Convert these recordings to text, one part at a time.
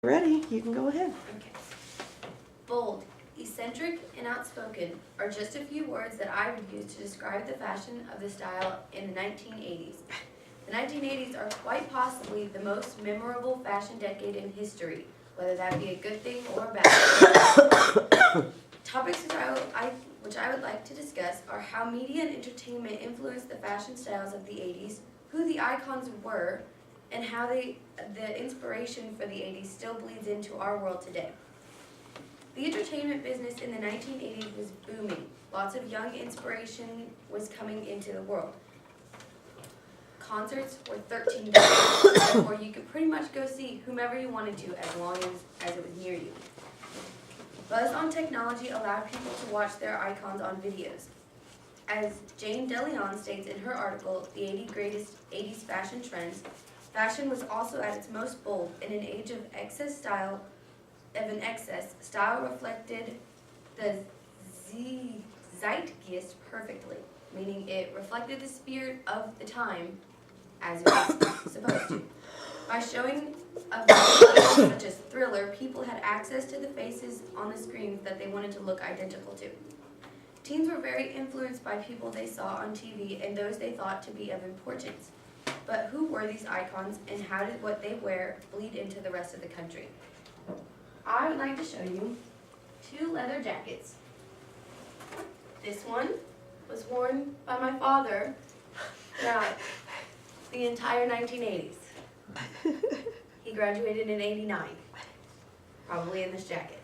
Ready, you can go ahead. Okay. Bold, eccentric, and outspoken are just a few words that I would use to describe the fashion of the style in the 1980s. The 1980s are quite possibly the most memorable fashion decade in history, whether that be a good thing or a bad thing. Topics which I would like to discuss are how media and entertainment influenced the fashion styles of the 80s, who the icons were, and how the inspiration for the 80s still bleeds into our world today. The entertainment business in the 1980s was booming. Lots of young inspiration was coming into the world. Concerts were $13, therefore you could pretty much go see whomever you wanted to as long as it was near you. Buzz on technology allowed people to watch their icons on videos. As Jane DeLeon states in her article, The 80 Greatest 80s Fashion Trends, fashion was also at its most bold. In an age of excess, style reflected the zeitgeist perfectly, meaning it reflected the spirit of the time as it was supposed to. By showing of videos such as Thriller, people had access to the faces on the screens that they wanted to look identical to. Teens were very influenced by people they saw on TV and those they thought to be of importance. But who were these icons and how did what they wear bleed into the rest of the country? I would like to show you two leather jackets. This one was worn by my father throughout the entire 1980s. He graduated in '89, probably in this jacket.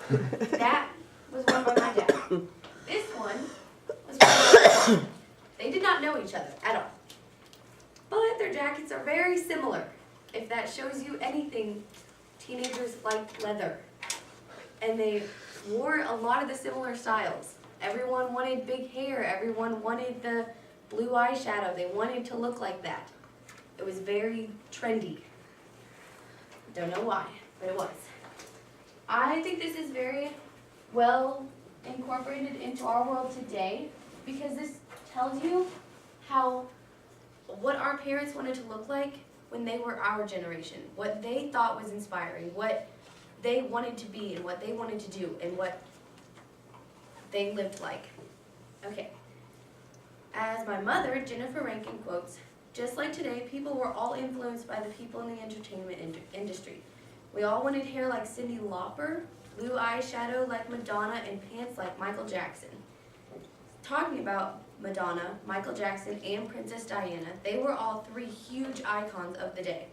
That was worn by my dad. This one was worn by my mom. They did not know each other at all. But their jackets are very similar. If that shows you anything, teenagers liked leather. And they wore a lot of the similar styles. Everyone wanted big hair. Everyone wanted the blue eyeshadow. They wanted to look like that. It was very trendy. Don't know why, but it was. I think this is very well incorporated into our world today because this tells you what our parents wanted to look like when they were our generation, what they thought was inspiring, what they wanted to be and what they wanted to do and what they lived like. Okay. As my mother, Jennifer Rankin, quotes, "Just like today, people were all influenced by the people in the entertainment industry. We all wanted hair like Cyndi Lauper, blue eyeshadow like Madonna, and pants like Michael Jackson." Talking about Madonna, Michael Jackson, and Princess Diana, they were all three huge icons of the day.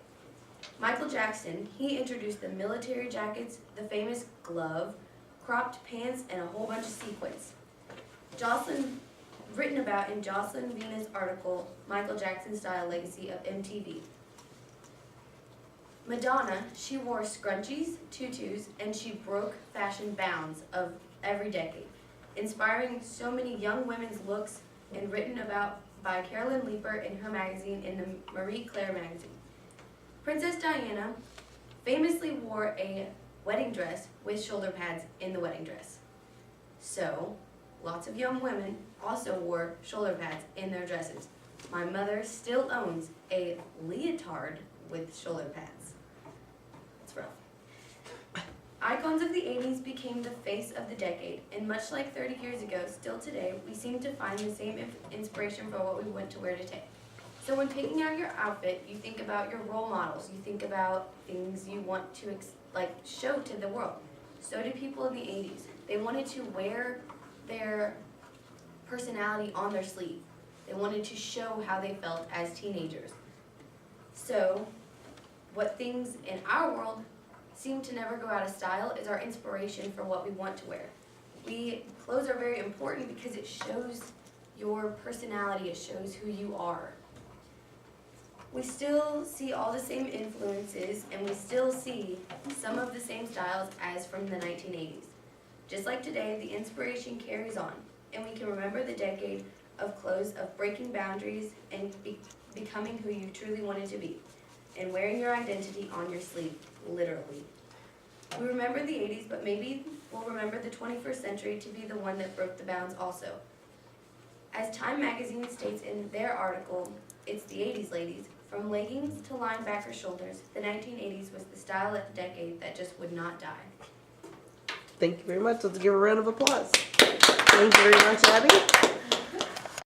Michael Jackson, he introduced the military jackets, the famous glove, cropped pants, and a whole bunch of sequins. Written about in Jocelyn Vina's article, Michael Jackson's Style Legacy of MTV. Madonna, she wore scrunchies, tutus, and she broke fashion bounds of every decade, inspiring so many young women's looks and written about by Carolyn Leeper in her magazine, in the Marie Claire magazine. Princess Diana famously wore a wedding dress with shoulder pads in the wedding dress. So, lots of young women also wore shoulder pads in their dresses. My mother still owns a leotard with shoulder pads. It's rough. Icons of the 80s became the face of the decade, and much like 30 years ago, still today, we seem to find the same inspiration for what we want to wear today. So when picking out your outfit, you think about your role models, you think about things you want to show to the world. So did people in the 80s. They wanted to wear their personality on their sleeve. They wanted to show how they felt as teenagers. So, what things in our world seem to never go out of style is our inspiration for what we want to wear. Clothes are very important because it shows your personality, it shows who you are. We still see all the same influences and we still see some of the same styles as from the 1980s. Just like today, the inspiration carries on, and we can remember the decade of clothes of breaking boundaries and becoming who you truly wanted to be, and wearing your identity on your sleeve, literally. We remember the 80s, but maybe we'll remember the 21st century to be the one that broke the bounds also. As Time magazine states in their article, It's the 80s, Ladies, From leggings to linebacker shoulders, the 1980s was the style of the decade that just would not die. Thank you very much. Let's give a round of applause. Thank you very much, Abby.